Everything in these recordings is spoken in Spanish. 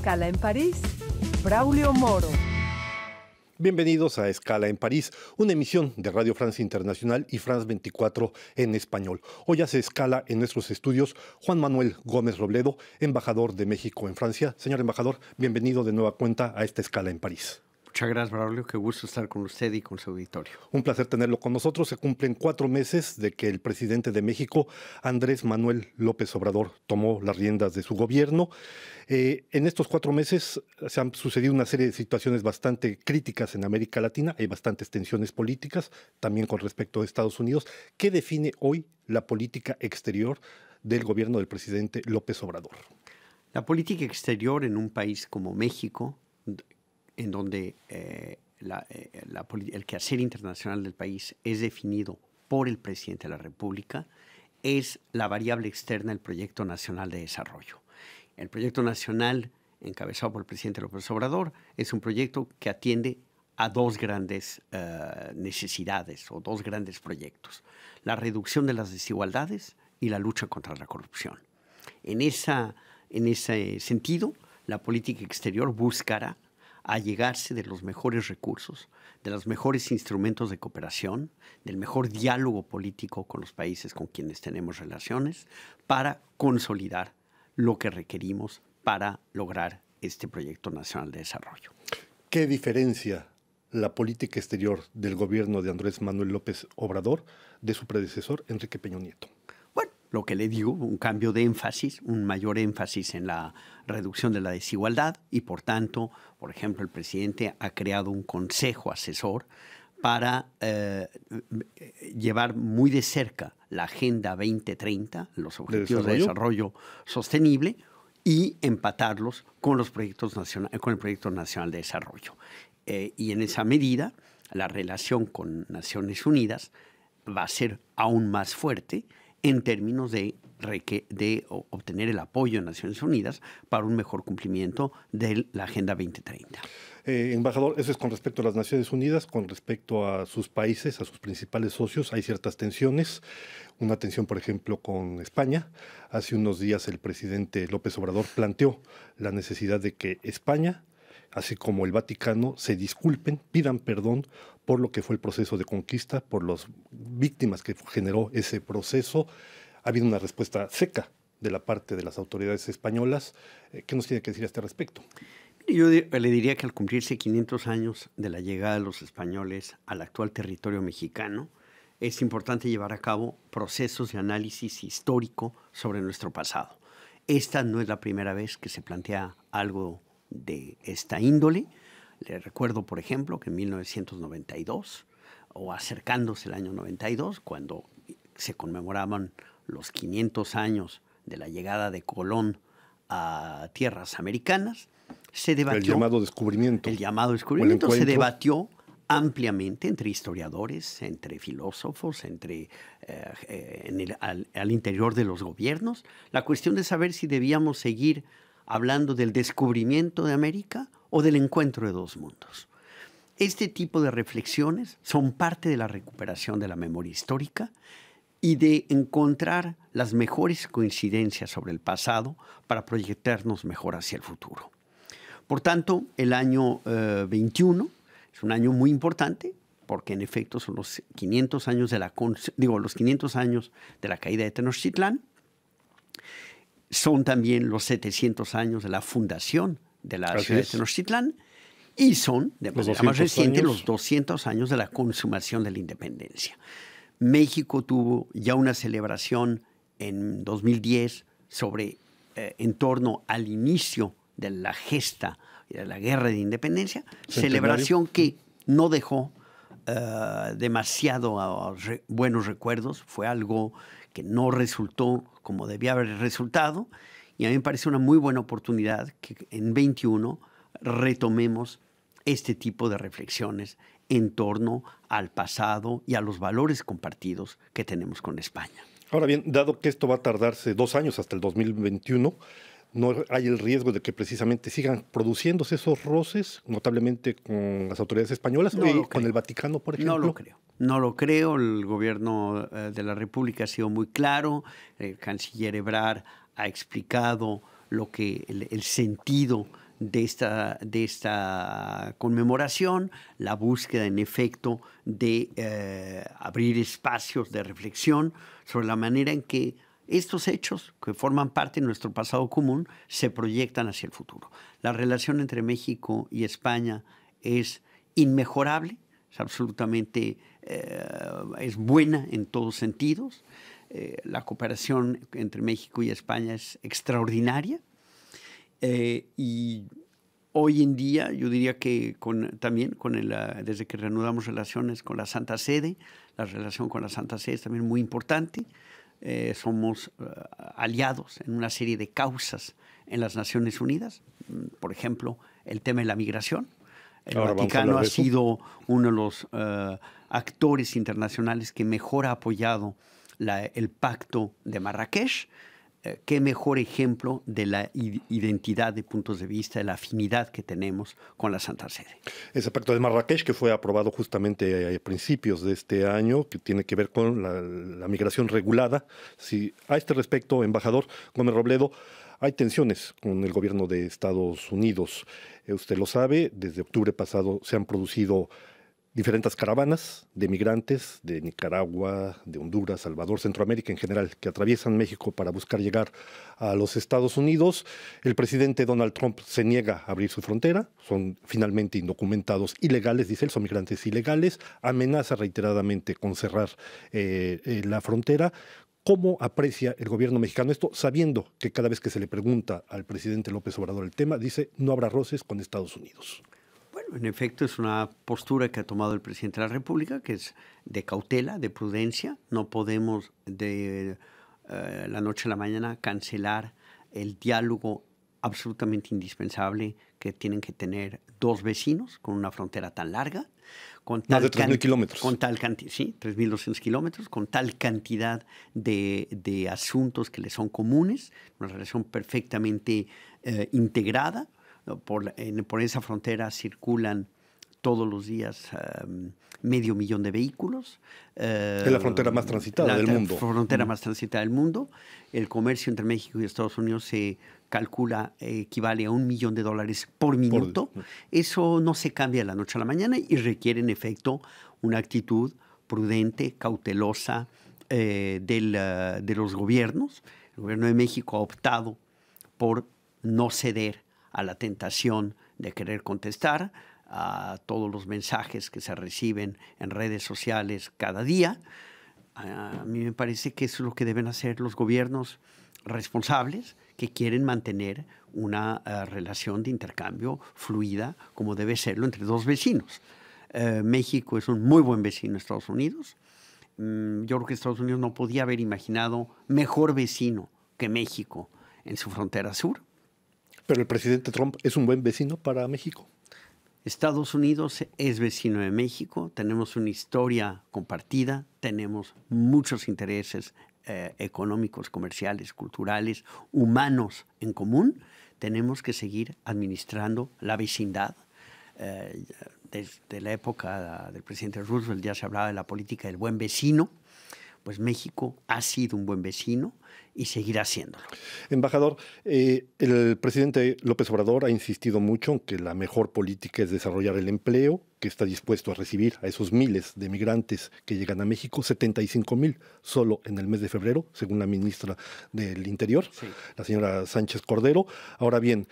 Escala en París, Braulio Moro. Bienvenidos a Escala en París, una emisión de Radio Francia Internacional y France 24 en español. Hoy hace escala en nuestros estudios Juan Manuel Gómez Robledo, embajador de México en Francia. Señor embajador, bienvenido de nueva cuenta a esta escala en París. Muchas gracias, Braulio. Qué gusto estar con usted y con su auditorio. Un placer tenerlo con nosotros. Se cumplen 4 meses de que el presidente de México, Andrés Manuel López Obrador, tomó las riendas de su gobierno. En estos 4 meses se han sucedido una serie de situaciones bastante críticas en América Latina. Hay bastantes tensiones políticas, también con respecto a Estados Unidos. ¿Qué define hoy la política exterior del gobierno del presidente López Obrador? La política exterior en un país como México, en donde el quehacer internacional del país es definido por el presidente de la República, es la variable externa del Proyecto Nacional de Desarrollo. El Proyecto Nacional, encabezado por el presidente López Obrador, es un proyecto que atiende a dos grandes necesidades o dos grandes proyectos: la reducción de las desigualdades y la lucha contra la corrupción. En ese sentido, la política exterior buscará allegarse de los mejores recursos, de los mejores instrumentos de cooperación, del mejor diálogo político con los países con quienes tenemos relaciones, para consolidar lo que requerimos para lograr este Proyecto Nacional de Desarrollo. ¿Qué diferencia la política exterior del gobierno de Andrés Manuel López Obrador de su predecesor, Enrique Peña Nieto? Bueno, lo que le digo, un cambio de énfasis, un mayor énfasis en la reducción de la desigualdad y, por tanto, por ejemplo, el presidente ha creado un consejo asesor para llevar muy de cerca la Agenda 2030, los Objetivos de Desarrollo Sostenible, y empatarlos con el Proyecto Nacional de Desarrollo. Y en esa medida, la relación con Naciones Unidas va a ser aún más fuerte en términos de obtener el apoyo de Naciones Unidas para un mejor cumplimiento de la Agenda 2030. Embajador, eso es con respecto a las Naciones Unidas. Con respecto a sus países, a sus principales socios, hay ciertas tensiones. Una tensión, por ejemplo, con España. Hace unos días el presidente López Obrador planteó la necesidad de que España, así como el Vaticano, se disculpen, pidan perdón por lo que fue el proceso de conquista, por las víctimas que generó ese proceso. Ha habido una respuesta seca de la parte de las autoridades españolas. ¿Qué nos tiene que decir a este respecto? Yo le diría que al cumplirse 500 años de la llegada de los españoles al actual territorio mexicano, es importante llevar a cabo procesos de análisis histórico sobre nuestro pasado. Esta no es la primera vez que se plantea algo de esta índole. Le recuerdo, por ejemplo, que en 1992, o acercándose el año 92, cuando se conmemoraban los 500 años de la llegada de Colón a tierras americanas, se debatió. El llamado descubrimiento. El llamado descubrimiento se debatió ampliamente entre historiadores, entre filósofos, al interior de los gobiernos, la cuestión de saber si debíamos seguir hablando del descubrimiento de América o del encuentro de dos mundos. Este tipo de reflexiones son parte de la recuperación de la memoria histórica y de encontrar las mejores coincidencias sobre el pasado para proyectarnos mejor hacia el futuro. Por tanto, el año 21 es un año muy importante porque en efecto son los 500 años de la caída de Tenochtitlán. Son también los 700 años de la fundación de la ciudad de Tenochtitlán y son, de manera más reciente, los 200 años de la consumación de la independencia. México tuvo ya una celebración en 2010 en torno al inicio de la gesta de la Guerra de Independencia, celebración que no dejó demasiado buenos recuerdos, fue algo que no resultó como debía haber resultado, y a mí me parece una muy buena oportunidad que en 21 retomemos este tipo de reflexiones en torno al pasado y a los valores compartidos que tenemos con España. Ahora bien, dado que esto va a tardarse 2 años hasta el 2021, ¿no hay el riesgo de que precisamente sigan produciéndose esos roces, notablemente con las autoridades españolas y con el Vaticano, por ejemplo? No lo creo. El gobierno de la República ha sido muy claro. El canciller Ebrard ha explicado el sentido de esta conmemoración, la búsqueda en efecto de abrir espacios de reflexión sobre la manera en que estos hechos, que forman parte de nuestro pasado común, se proyectan hacia el futuro. La relación entre México y España es inmejorable, es absolutamente es buena en todos sentidos. La cooperación entre México y España es extraordinaria. Y hoy en día yo diría que desde que reanudamos relaciones con la Santa Sede, la relación con la Santa Sede es también muy importante. Somos aliados en una serie de causas en las Naciones Unidas, por ejemplo, el tema de la migración. El Vaticano ha sido uno de los actores internacionales que mejor ha apoyado el Pacto de Marrakech. Qué mejor ejemplo de la identidad de puntos de vista, de la afinidad que tenemos con la Santa Sede. Ese Pacto de Marrakech que fue aprobado justamente a principios de este año, que tiene que ver con la migración regulada. Si, a este respecto, embajador Gómez Robledo, hay tensiones con el gobierno de Estados Unidos. Usted lo sabe, desde octubre pasado se han producido diferentes caravanas de migrantes de Nicaragua, de Honduras, Salvador, Centroamérica en general, que atraviesan México para buscar llegar a los Estados Unidos. El presidente Donald Trump se niega a abrir su frontera, son finalmente indocumentados ilegales, dice él, son migrantes ilegales, amenaza reiteradamente con cerrar la frontera. ¿Cómo aprecia el gobierno mexicano esto, sabiendo que cada vez que se le pregunta al presidente López Obrador el tema, dice no habrá roces con Estados Unidos? Bueno, en efecto es una postura que ha tomado el presidente de la República, que es de cautela, de prudencia. No podemos de la noche a la mañana cancelar el diálogo absolutamente indispensable que tienen que tener dos vecinos con una frontera tan larga. Con más de 3.000 kilómetros. Con tal cantidad, sí, 3.200 kilómetros, con tal cantidad de asuntos que le son comunes, una relación perfectamente integrada. Por esa frontera circulan todos los días 500.000 de vehículos. Es la frontera más transitada del mundo. La frontera más transitada del mundo. El comercio entre México y Estados Unidos se calcula equivale a $1 millón por minuto. Eso no se cambia de la noche a la mañana y requiere en efecto una actitud prudente, cautelosa de los gobiernos. El gobierno de México ha optado por no ceder a la tentación de querer contestar a todos los mensajes que se reciben en redes sociales cada día. A mí me parece que eso es lo que deben hacer los gobiernos responsables que quieren mantener una relación de intercambio fluida como debe serlo entre dos vecinos. México es un muy buen vecino de Estados Unidos. Yo creo que Estados Unidos no podía haber imaginado mejor vecino que México en su frontera sur. Pero el presidente Trump es un buen vecino para México. Estados Unidos es vecino de México, tenemos una historia compartida, tenemos muchos intereses económicos, comerciales, culturales, humanos en común. Tenemos que seguir administrando la vecindad. Desde la época del presidente Roosevelt ya se hablaba de la política del buen vecino. Pues México ha sido un buen vecino y seguirá siéndolo. Embajador, el presidente López Obrador ha insistido mucho en que la mejor política es desarrollar el empleo, que está dispuesto a recibir a esos miles de migrantes que llegan a México, 75,000 solo en el mes de febrero, según la ministra del Interior, sí, la señora Sánchez Cordero. Ahora bien,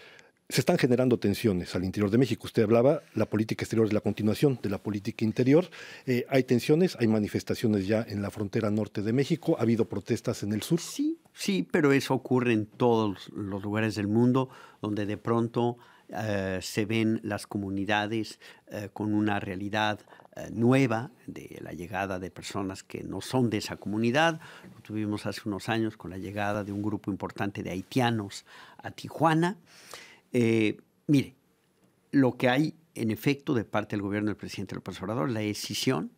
se están generando tensiones al interior de México. Usted hablaba, la política exterior es la continuación de la política interior. Hay tensiones, hay manifestaciones ya en la frontera norte de México. ¿Ha habido protestas en el sur? Sí, pero eso ocurre en todos los lugares del mundo donde de pronto se ven las comunidades con una realidad nueva de la llegada de personas que no son de esa comunidad. Lo tuvimos hace unos años con la llegada de un grupo importante de haitianos a Tijuana. Mire, lo que hay en efecto de parte del gobierno del presidente López Obrador, la decisión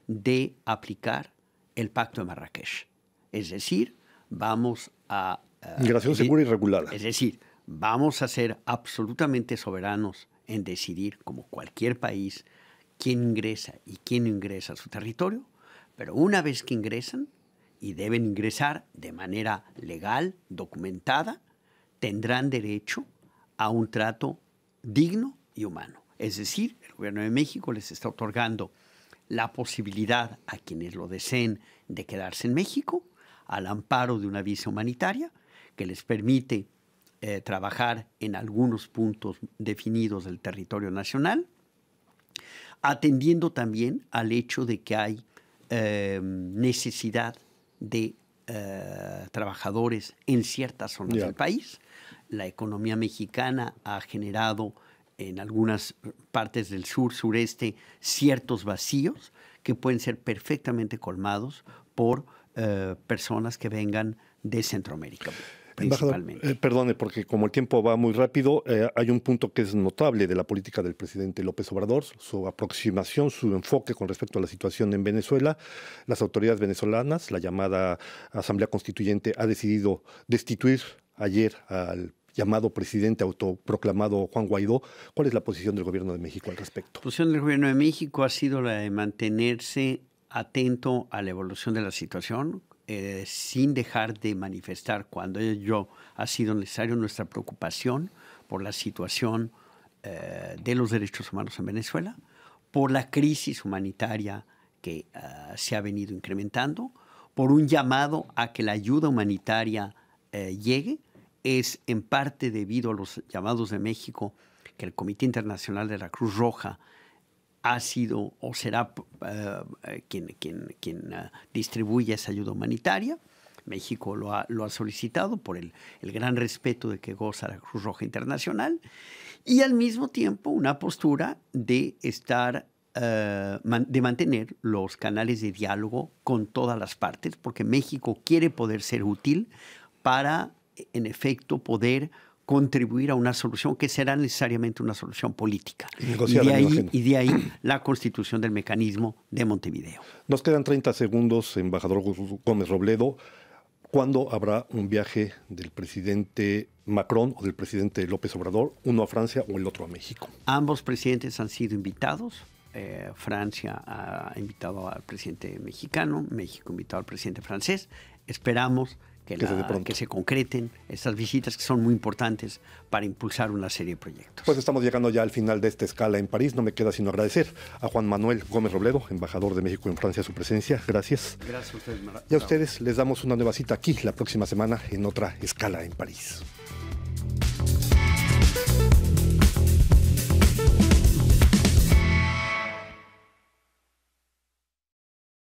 de aplicar el Pacto de Marrakech. Es decir, vamos a... migración segura y regulada. Es decir, vamos a ser absolutamente soberanos en decidir, como cualquier país, quién ingresa y quién no ingresa a su territorio, pero una vez que ingresan, y deben ingresar de manera legal, documentada, tendrán derecho a un trato digno y humano. Es decir, el gobierno de México les está otorgando la posibilidad a quienes lo deseen de quedarse en México, al amparo de una visa humanitaria que les permite trabajar en algunos puntos definidos del territorio nacional, atendiendo también al hecho de que hay necesidad de trabajadores en ciertas zonas del país. La economía mexicana ha generado en algunas partes del sur, sureste, ciertos vacíos que pueden ser perfectamente colmados por personas que vengan de Centroamérica. Embajador, perdone, porque como el tiempo va muy rápido, hay un punto que es notable de la política del presidente López Obrador, su aproximación, su enfoque con respecto a la situación en Venezuela. Las autoridades venezolanas, la llamada Asamblea Constituyente, ha decidido destituir ayer al llamado presidente autoproclamado Juan Guaidó. ¿Cuál es la posición del gobierno de México al respecto? La posición del gobierno de México ha sido la de mantenerse atento a la evolución de la situación, sin dejar de manifestar cuando ello ha sido necesario nuestra preocupación por la situación de los derechos humanos en Venezuela, por la crisis humanitaria que se ha venido incrementando, por un llamado a que la ayuda humanitaria llegue. Es en parte debido a los llamados de México que el Comité Internacional de la Cruz Roja ha sido o será quien distribuye esa ayuda humanitaria. México lo ha solicitado por el gran respeto de que goza la Cruz Roja Internacional y al mismo tiempo una postura de de mantener los canales de diálogo con todas las partes, porque México quiere poder ser útil para, en efecto, poder contribuir a una solución que será necesariamente una solución política. Y de ahí la constitución del mecanismo de Montevideo. Nos quedan 30 segundos, embajador Gómez Robledo. ¿Cuándo habrá un viaje del presidente Macron o del presidente López Obrador, uno a Francia o el otro a México? Ambos presidentes han sido invitados. Francia ha invitado al presidente mexicano, México ha invitado al presidente francés. Esperamos que se concreten estas visitas que son muy importantes para impulsar una serie de proyectos. Pues estamos llegando ya al final de esta escala en París. No me queda sino agradecer a Juan Manuel Gómez Robledo, embajador de México en Francia, su presencia. Gracias. Gracias a ustedes. Y a ustedes les damos una nueva cita aquí la próxima semana en otra escala en París.